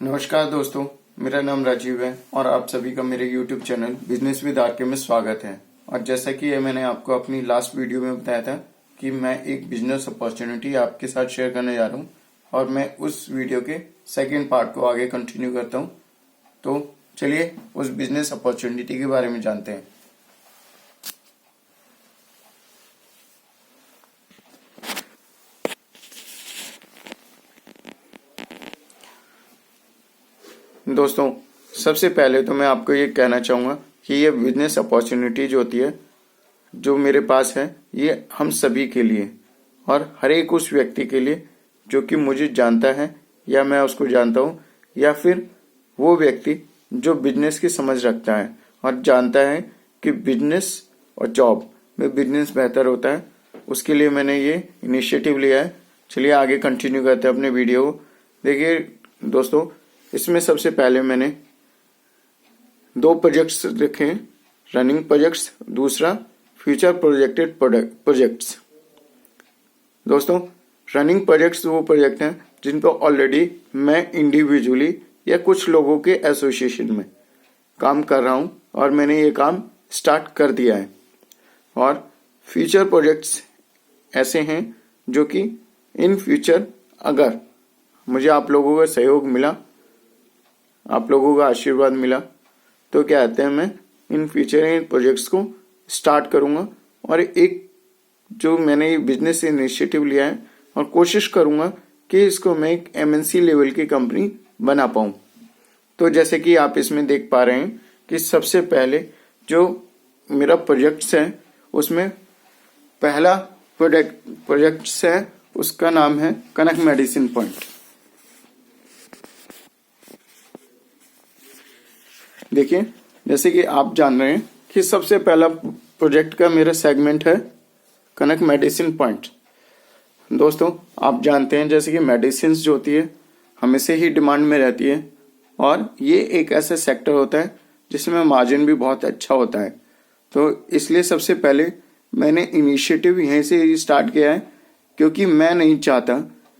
नमस्कार दोस्तों, मेरा नाम राजीव है और आप सभी का मेरे YouTube channel business with R K में स्वागत है। और जैसा कि ये मैंने आपको अपनी लास्ट वीडियो में बताया था कि मैं एक बिजनेस अपॉर्चुनिटी आपके साथ शेयर करने जा रहा हूँ और मैं उस वीडियो के सेकंड पार्ट को आगे कंटिन्यू करता हूँ। तो चलिए उस बिजनेस अपॉर्चुनिटी के बारे में जानते हैं। दोस्तों, सबसे पहले तो मैं आपको ये कहना चाहूँगा कि ये बिजनेस अपॉर्चुनिटी जो होती है, जो मेरे पास है, ये हम सभी के लिए और हर एक उस व्यक्ति के लिए जो कि मुझे जानता है या मैं उसको जानता हूँ, या फिर वो व्यक्ति जो बिजनेस की समझ रखता है और जानता है कि बिजनेस और जॉब में बिजनेस बेहतर होता है, उसके लिए मैंने ये इनिशिएटिव लिया है। चलिए आगे कंटिन्यू करते हैं अपने वीडियो को। देखिए दोस्तों, इसमें सबसे पहले मैंने दो प्रोजेक्ट्स रखे हैं, रनिंग प्रोजेक्ट्स, दूसरा फ्यूचर प्रोजेक्टेड प्रोजेक्ट्स। दोस्तों, रनिंग प्रोजेक्ट्स वो प्रोजेक्ट हैं जिन पर ऑलरेडी मैं इंडिविजुअली या कुछ लोगों के एसोसिएशन में काम कर रहा हूं और मैंने ये काम स्टार्ट कर दिया है। और फ्यूचर प्रोजेक्ट्स ऐसे हैं जो कि इन फ्यूचर अगर मुझे आप लोगों का सहयोग मिला, आप लोगों का आशीर्वाद मिला, तो क्या कहते हैं, मैं इन फ्यूचर इन प्रोजेक्ट्स को स्टार्ट करूंगा और एक जो मैंने बिजनेस इनिशिएटिव लिया है और कोशिश करूंगा कि इसको मैं एक एमएनसी लेवल की कंपनी बना पाऊं। तो जैसे कि आप इसमें देख पा रहे हैं कि सबसे पहले जो मेरा प्रोजेक्ट्स है उसमें पहला प्रोजेक्ट्स है, उसका नाम है कनक मेडिसिन पॉइंट। देखिए, जैसे कि आप जान रहे हैं कि सबसे पहला प्रोजेक्ट का मेरा सेगमेंट है कनक मेडिसिन पॉइंट। दोस्तों, आप जानते हैं जैसे कि मेडिसिन जो होती है हमेशा ही डिमांड में रहती है और ये एक ऐसा सेक्टर होता है जिसमें मार्जिन भी बहुत अच्छा होता है। तो इसलिए सबसे पहले मैंने इनिशिएटिव यहीं से ही स्टार्ट किया है, क्योंकि मैं नहीं चाहता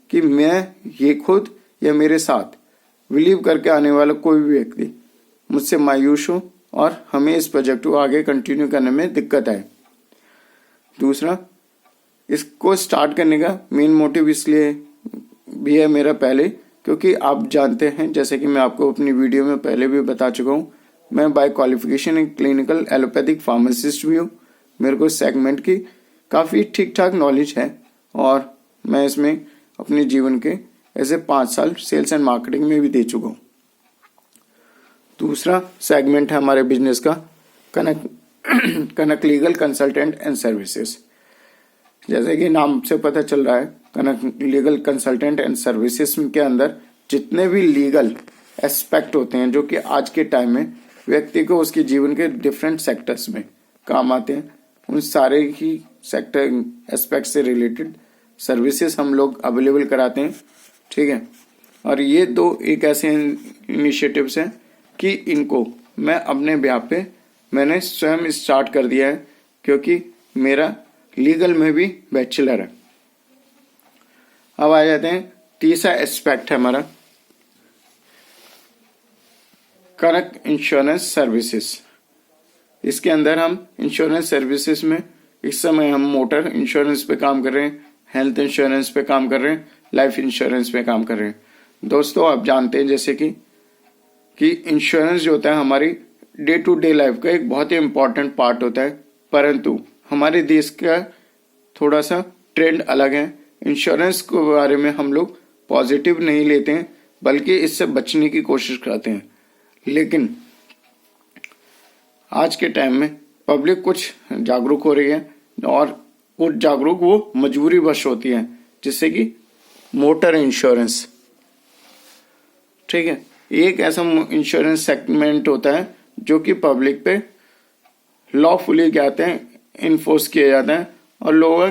कि मैं ये खुद या मेरे साथ बिलीव करके आने वाला कोई भी व्यक्ति मुझसे मायूस हो और हमें इस प्रोजेक्ट को आगे कंटिन्यू करने में दिक्कत आए। दूसरा, इसको स्टार्ट करने का मेन मोटिव इसलिए भी है मेरा पहले, क्योंकि आप जानते हैं जैसे कि मैं आपको अपनी वीडियो में पहले भी बता चुका हूँ, मैं बाय क्वालिफिकेशन एक क्लिनिकल एलोपैथिक फार्मासिस्ट भी हूँ। मेरे को सेगमेंट की काफ़ी ठीक ठाक नॉलेज है और मैं इसमें अपने जीवन के ऐसे 5 साल सेल्स एंड मार्केटिंग में भी दे चुका हूँ। दूसरा सेगमेंट है हमारे बिजनेस का कनक लीगल कंसल्टेंट एंड सर्विसेज। जैसे कि नाम से पता चल रहा है, कनक लीगल कंसल्टेंट एंड सर्विसेज के अंदर जितने भी लीगल एस्पेक्ट होते हैं जो कि आज के टाइम में व्यक्ति को उसके जीवन के डिफरेंट सेक्टर्स में काम आते हैं, उन सारे ही सेक्टर एस्पेक्ट से रिलेटेड सर्विसेज हम लोग अवेलेबल कराते हैं। ठीक है, और ये दो एक ऐसे इनिशिएटिव्स हैं कि इनको मैं अपने ब्याह पे मैंने स्वयं स्टार्ट कर दिया है, क्योंकि मेरा लीगल में भी बैचलर है। अब आ जाते हैं, तीसरा एस्पेक्ट है हमारा कनक इंश्योरेंस सर्विसेज। इसके अंदर हम इंश्योरेंस सर्विसेज में इस समय हम मोटर इंश्योरेंस पे काम कर रहे हैं, हेल्थ इंश्योरेंस पे काम कर रहे हैं, लाइफ इंश्योरेंस पे काम कर रहे हैं। दोस्तों, आप जानते हैं जैसे कि इंश्योरेंस जो होता है हमारी डे टू डे लाइफ का एक बहुत ही इम्पोर्टेंट पार्ट होता है, परंतु हमारे देश का थोड़ा सा ट्रेंड अलग है। इंश्योरेंस के बारे में हम लोग पॉजिटिव नहीं लेते हैं, बल्कि इससे बचने की कोशिश करते हैं। लेकिन आज के टाइम में पब्लिक कुछ जागरूक हो रही है और कुछ जागरूक वो मजबूरी वश होती है, जिससे कि मोटर इंश्योरेंस, ठीक है, एक ऐसा इंश्योरेंस सेगमेंट होता है जो कि पब्लिक पे लॉफुली कहते हैं इन्फोर्स किया जाता है और लोग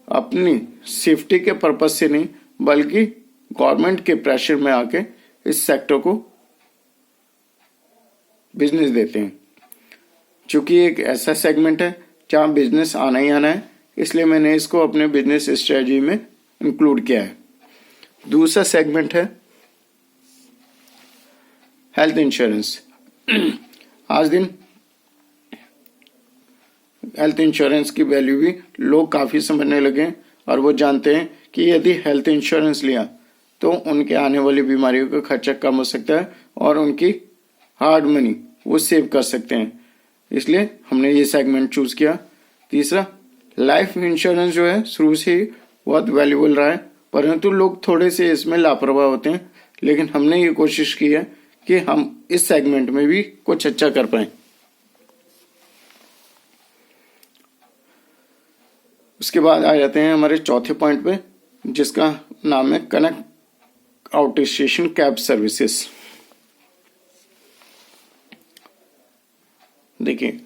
अपनी सेफ्टी के पर्पज से नहीं बल्कि गवर्नमेंट के प्रेशर में आके इस सेक्टर को बिजनेस देते हैं। चूंकि एक ऐसा सेगमेंट है जहां बिजनेस आना ही आना है, इसलिए मैंने इसको अपने बिजनेस स्ट्रेटजी में इंक्लूड किया है। दूसरा सेगमेंट है हेल्थ इंश्योरेंस। आज दिन हेल्थ इंश्योरेंस की वैल्यू भी लोग काफ़ी समझने लगे हैं और वो जानते हैं कि यदि हेल्थ इंश्योरेंस लिया तो उनके आने वाली बीमारियों का खर्चा कम हो सकता है और उनकी हार्ड मनी वो सेव कर सकते हैं। इसलिए हमने ये सेगमेंट चूज किया। तीसरा, लाइफ इंश्योरेंस जो है शुरू से ही बहुत वैल्यूबल रहा है, परंतु लोग थोड़े से इसमें लापरवाह होते हैं, लेकिन हमने ये कोशिश की है कि हम इस सेगमेंट में भी कुछ अच्छा कर पाए। उसके बाद आ जाते हैं हमारे चौथे पॉइंट पे, जिसका नाम है connect out station cab services. देखिए,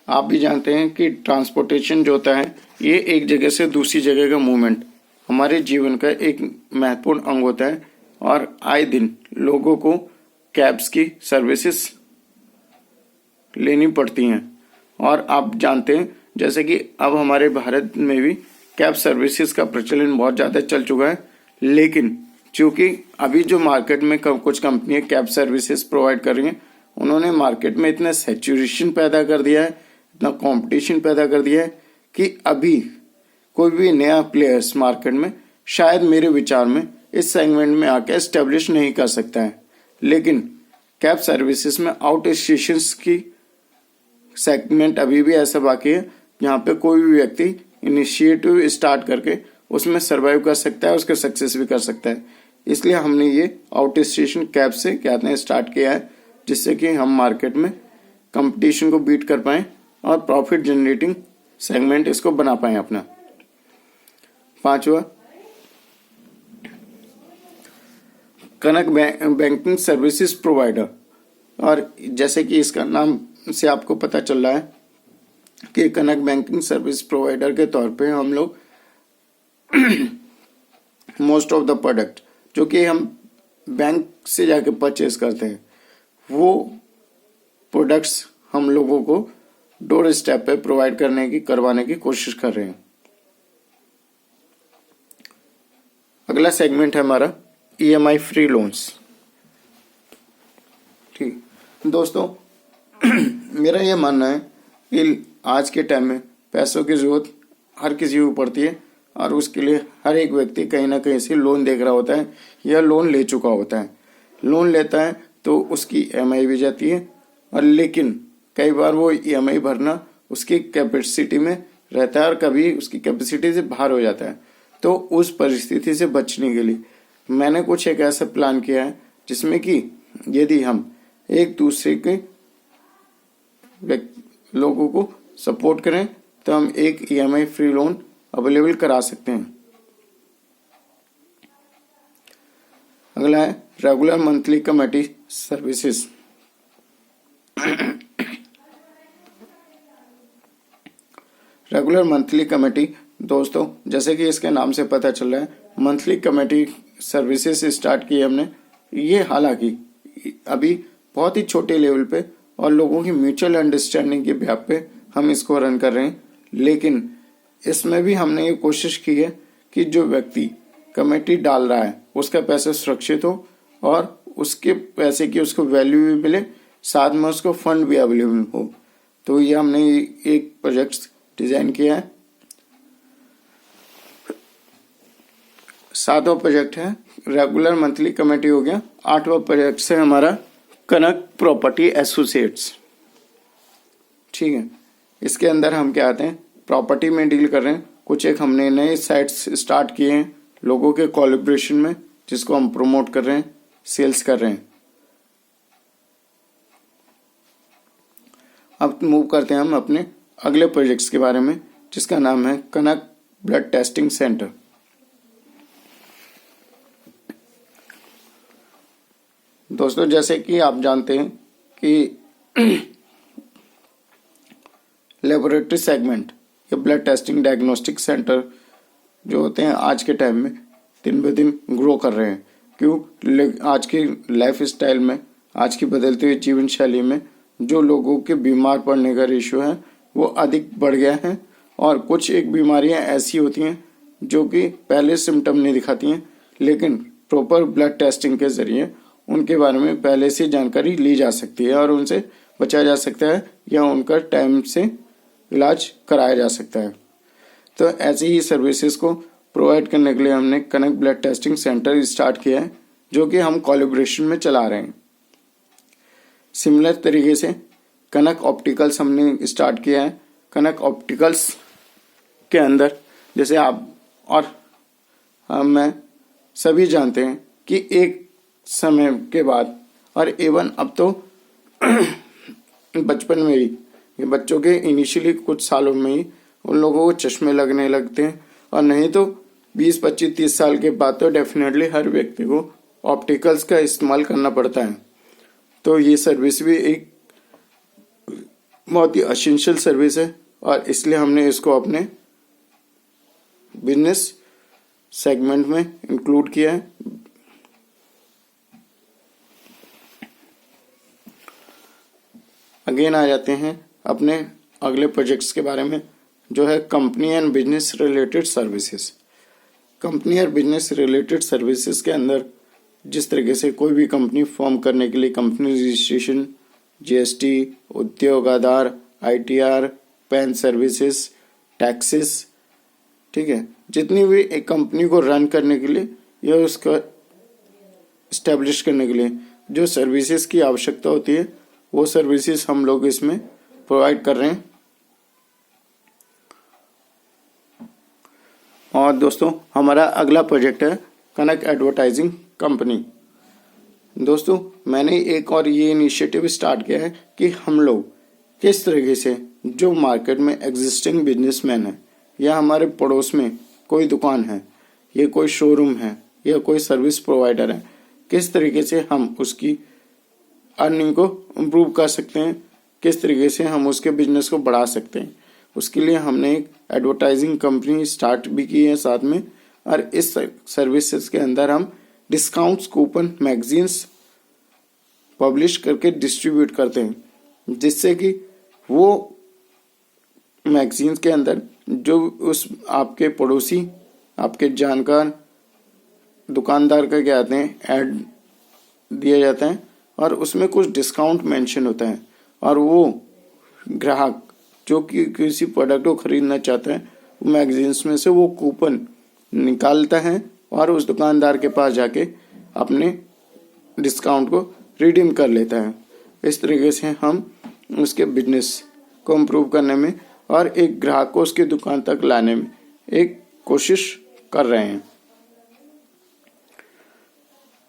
आप भी जानते हैं कि ट्रांसपोर्टेशन जो होता है ये एक जगह से दूसरी जगह का मूवमेंट हमारे जीवन का एक महत्वपूर्ण अंग होता है और आए दिन लोगों को कैब्स की सर्विसेज लेनी पड़ती हैं। और आप जानते हैं जैसे कि अब हमारे भारत में भी कैब सर्विसेज का प्रचलन बहुत ज़्यादा चल चुका है, लेकिन चूंकि अभी जो मार्केट में कुछ कंपनियां कैब सर्विसेज प्रोवाइड कर रही हैं, उन्होंने मार्केट में इतना सैचुरेशन पैदा कर दिया है, इतना कंपटीशन पैदा कर दिया है कि अभी कोई भी नया प्लेयर्स मार्केट में शायद मेरे विचार में इस सेगमेंट में आके एस्टेब्लिश नहीं कर सकता है। लेकिन कैब सर्विसेज में आउट स्टेशन की सेगमेंट अभी भी ऐसा बाकी है जहाँ पे कोई भी व्यक्ति इनिशिएटिव स्टार्ट करके उसमें सरवाइव कर सकता है, उसके सक्सेस भी कर सकता है। इसलिए हमने ये आउट स्टेशन कैब से कहते हैं स्टार्ट किया है, जिससे कि हम मार्केट में कंपटीशन को बीट कर पाएं और प्रॉफिट जनरेटिंग सेगमेंट इसको बना पाएं अपना। पांचवा, कनक बैंकिंग सर्विसेज प्रोवाइडर। और जैसे कि इसका नाम से आपको पता चल रहा है कि कनक बैंकिंग सर्विस प्रोवाइडर के तौर पे हम लोग मोस्ट ऑफ द प्रोडक्ट जो कि हम बैंक से जाके परचेज करते हैं वो प्रोडक्ट्स हम लोगों को डोर स्टेप पे प्रोवाइड करवाने की कोशिश कर रहे हैं। अगला सेगमेंट है हमारा EMI फ्री लोन्स। ठीक दोस्तों, मेरा ये मानना है कि आज के टाइम में पैसों की जरूरत हर किसी को पड़ती है और उसके लिए हर एक व्यक्ति कहीं ना कहीं से लोन देख रहा होता है या लोन ले चुका होता है। लोन लेता है तो उसकी EMI भी जाती है, और लेकिन कई बार वो EMI भरना उसकी कैपेसिटी में रहता है और कभी उसकी कैपेसिटी से बाहर हो जाता है। तो उस परिस्थिति से बचने के लिए मैंने कुछ एक ऐसा प्लान किया है जिसमें कि यदि हम एक दूसरे के लोगों को सपोर्ट करें तो हम एक EMI फ्री लोन अवेलेबल करा सकते हैं। अगला है regular monthly committee services. Regular monthly committee दोस्तों, जैसे कि इसके नाम से पता चल रहा है, मंथली कमेटी सर्विसेज स्टार्ट की हमने। ये हालांकि अभी बहुत ही छोटे लेवल पे और लोगों की म्यूचुअल अंडरस्टैंडिंग के बेस पे हम इसको रन कर रहे हैं, लेकिन इसमें भी हमने ये कोशिश की है कि जो व्यक्ति कमेटी डाल रहा है उसका पैसा सुरक्षित हो और उसके पैसे की उसको वैल्यू भी मिले, साथ में उसको फंड भी अवेलेबल हो। तो ये हमने एक प्रोजेक्ट डिजाइन किया है। 7वां प्रोजेक्ट है रेगुलर मंथली कमेटी हो गया। 8वां प्रोजेक्ट है हमारा कनक प्रॉपर्टी एसोसिएट्स। ठीक है, इसके अंदर हम क्या आते हैं, प्रॉपर्टी में डील कर रहे हैं। कुछ एक हमने नए साइट्स स्टार्ट किए हैं लोगों के कोलैबोरेशन में, जिसको हम प्रमोट कर रहे हैं, सेल्स कर रहे हैं। अब मूव करते हैं हम अपने अगले प्रोजेक्ट्स के बारे में, जिसका नाम है कनक ब्लड टेस्टिंग सेंटर। दोस्तों, जैसे कि आप जानते हैं कि लेबोरेटरी सेगमेंट या ब्लड टेस्टिंग डायग्नोस्टिक सेंटर जो होते हैं आज के टाइम में दिन ब दिन ग्रो कर रहे हैं। क्यों? आज की लाइफ स्टाइल में, आज की बदलती हुई जीवन शैली में जो लोगों के बीमार पड़ने का रेशियो है वो अधिक बढ़ गया है, और कुछ एक बीमारियां ऐसी होती हैं जो कि पहले सिम्टम नहीं दिखाती हैं, लेकिन प्रॉपर ब्लड टेस्टिंग के जरिए उनके बारे में पहले से जानकारी ली जा सकती है और उनसे बचा जा सकता है या उनका टाइम से इलाज कराया जा सकता है। तो ऐसी ही सर्विसेज को प्रोवाइड करने के लिए हमने कनक ब्लड टेस्टिंग सेंटर स्टार्ट किया है, जो कि हम कोलैबोरेशन में चला रहे हैं। सिमिलर तरीके से कनक ऑप्टिकल्स हमने स्टार्ट किया है। कनक ऑप्टिकल्स के अंदर जैसे आप और मैं सभी जानते हैं कि एक समय के बाद और इवन अब तो बचपन में ही, ये बच्चों के इनिशियली कुछ सालों में ही उन लोगों को चश्मे लगने लगते हैं, और नहीं तो 20, 25, 30 साल के बाद तो डेफिनेटली हर व्यक्ति को ऑप्टिकल्स का इस्तेमाल करना पड़ता है। तो ये सर्विस भी एक बहुत ही एसेंशियल सर्विस है और इसलिए हमने इसको अपने बिजनेस सेगमेंट में इंक्लूड किया है। अगेन आ जाते हैं अपने अगले प्रोजेक्ट्स के बारे में, जो है company and business related services. Company और बिजनेस रिलेटेड सर्विसेज के अंदर जिस तरीके से कोई भी कंपनी फॉर्म करने के लिए कंपनी रजिस्ट्रेशन, जीएसटी, उद्योग आधार, आईटीआर, पैन सर्विसेज, टैक्सेस, ठीक है, जितनी भी एक कंपनी को रन करने के लिए या उसका इस्टेब्लिश करने के लिए जो सर्विसेज की आवश्यकता होती है, वो सर्विसेज हम लोग इसमें प्रोवाइड कर रहे हैं। और दोस्तों हमारा अगला प्रोजेक्ट है कनक एडवर्टाइजिंग कंपनी। दोस्तों मैंने एक और ये इनिशिएटिव स्टार्ट किया है कि हम लोग किस तरीके से जो मार्केट में एग्जिस्टिंग बिजनेसमैन है या हमारे पड़ोस में कोई दुकान है, ये कोई शोरूम है या कोई सर्विस प्रोवाइडर है, किस तरीके से हम उसकी अर्निंग को इम्प्रूव कर सकते हैं, किस तरीके से हम उसके बिजनेस को बढ़ा सकते हैं। उसके लिए हमने एक एडवर्टाइजिंग कंपनी स्टार्ट भी की है साथ में, और इस सर्विसेज के अंदर हम डिस्काउंट्स, कूपन, मैगजीन्स पब्लिश करके डिस्ट्रीब्यूट करते हैं, जिससे कि वो मैगजीन्स के अंदर जो उस आपके पड़ोसी, आपके जानकार दुकानदार का क्या आते हैं, ऐड दिया जाता है और उसमें कुछ डिस्काउंट मेंशन होता है, और वो ग्राहक जो कि किसी प्रोडक्ट को खरीदना चाहता है, वो मैगजीन्स में से वो कूपन निकालता है और उस दुकानदार के पास जाके अपने डिस्काउंट को रिडीम कर लेता है। इस तरीके से हम उसके बिजनेस को इम्प्रूव करने में और एक ग्राहक को उसकी दुकान तक लाने में एक कोशिश कर रहे हैं।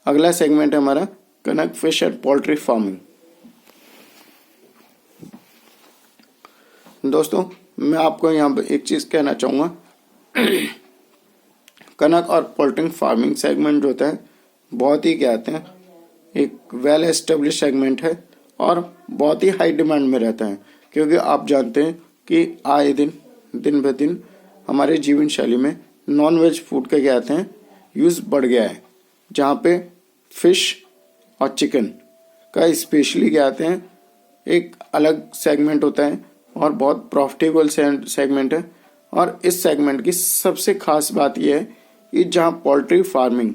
अगला सेगमेंट है हमारा कनक फिश एंड पोल्ट्री फार्मिंग। दोस्तों मैं आपको यहाँ पर एक चीज कहना चाहूंगा, कनक और पोल्ट्री फार्मिंग सेगमेंट जो होता है बहुत ही क्या कहते हैं, एक वेल एस्टेब्लिश सेगमेंट है और बहुत ही हाई डिमांड में रहता है, क्योंकि आप जानते हैं कि आए दिन ब दिन हमारे जीवन शैली में नॉन वेज फूड का क्या कहते हैं यूज बढ़ गया है, जहाँ पे फिश और चिकन का स्पेशली क्या कहते हैं एक अलग सेगमेंट होता है और बहुत प्रॉफिटेबल सेगमेंट है। और इस सेगमेंट की सबसे खास बात यह है कि जहाँ पोल्ट्री फार्मिंग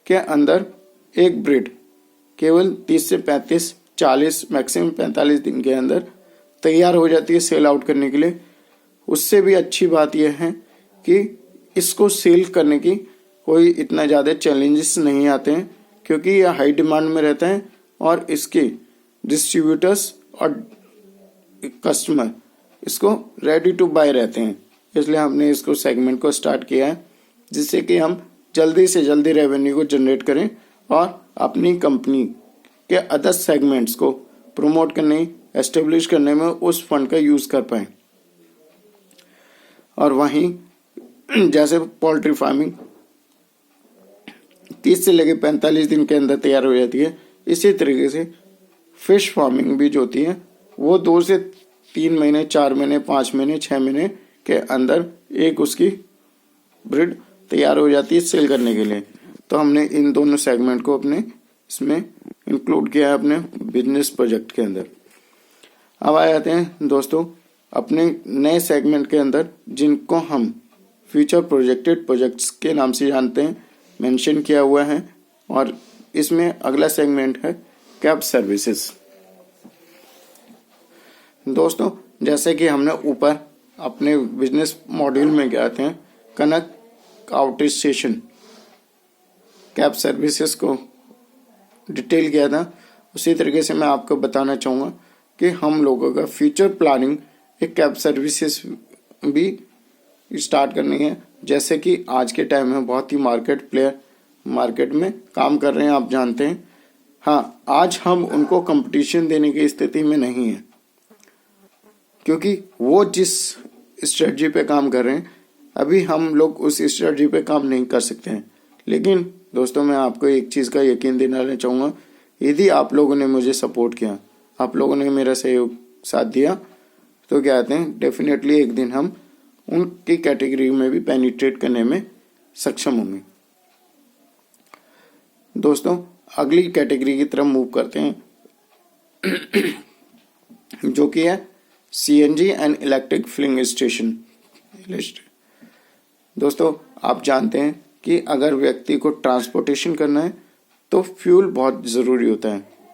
के अंदर एक ब्रीड केवल 30 से 35, 40, मैक्सिमम 45 दिन के अंदर तैयार हो जाती है सेल आउट करने के लिए। उससे भी अच्छी बात यह है कि इसको सेल करने की कोई इतना ज़्यादा चैलेंजेस नहीं आते हैं, क्योंकि यह हाई डिमांड में रहता है और इसके डिस्ट्रीब्यूटर्स और कस्टमर इसको रेडी टू बाय रहते हैं। इसलिए हमने इसको सेगमेंट को स्टार्ट किया है, जिससे कि हम जल्दी से जल्दी रेवेन्यू को जनरेट करें और अपनी कंपनी के अदर सेगमेंट्स को प्रमोट करने, एस्टेब्लिश करने में उस फंड का यूज कर पाए। और वहीं जैसे पोल्ट्री फार्मिंग 30 से लेकर 45 दिन के अंदर तैयार हो जाती है, इसी तरीके से फिश फार्मिंग भी जो होती है वो 2 से 3 महीने, 4 महीने, 5 महीने, 6 महीने के अंदर एक उसकी ब्रीड तैयार हो जाती है सेल करने के लिए। तो हमने इन दोनों सेगमेंट को अपने इसमें इंक्लूड किया है अपने बिजनेस प्रोजेक्ट के अंदर। अब आ जाते हैं दोस्तों अपने नए सेगमेंट के अंदर, जिनको हम फ्यूचर प्रोजेक्टेड प्रोजेक्ट्स के नाम से जानते हैं, मेंशन किया हुआ है। और इसमें अगला सेगमेंट है कैब सर्विसेज। दोस्तों, जैसे कि हमने ऊपर अपने बिजनेस मॉड्यूल में गए थे कनक आउट स्टेशन कैब सर्विसेज को डिटेल किया था, उसी तरीके से मैं आपको बताना चाहूँगा कि हम लोगों का फ्यूचर प्लानिंग एक कैब सर्विसेज भी स्टार्ट करनी है। जैसे कि आज के टाइम में बहुत ही मार्केट में काम कर रहे हैं, आप जानते हैं। हाँ, आज हम उनको कंपटीशन देने की स्थिति में नहीं है, क्योंकि वो जिस स्ट्रेटजी पे काम कर रहे हैं अभी हम लोग उस स्ट्रेटजी पे काम नहीं कर सकते हैं। लेकिन दोस्तों, मैं आपको एक चीज़ का यकीन दिलाना चाहूँगा, यदि आप लोगों ने मुझे सपोर्ट किया, आप लोगों ने मेरा सहयोग साथ दिया, तो क्या कहते हैं, डेफिनेटली एक दिन हम उनकी कैटेगरी में भी पेनिट्रेट करने में सक्षम होंगे। दोस्तों, अगली कैटेगरी की तरफ मूव करते हैं जो कि है CNG and electric filling station. दोस्तों, आप जानते हैं कि अगर व्यक्ति को ट्रांसपोर्टेशन करना है तो फ्यूल बहुत ज़रूरी होता है।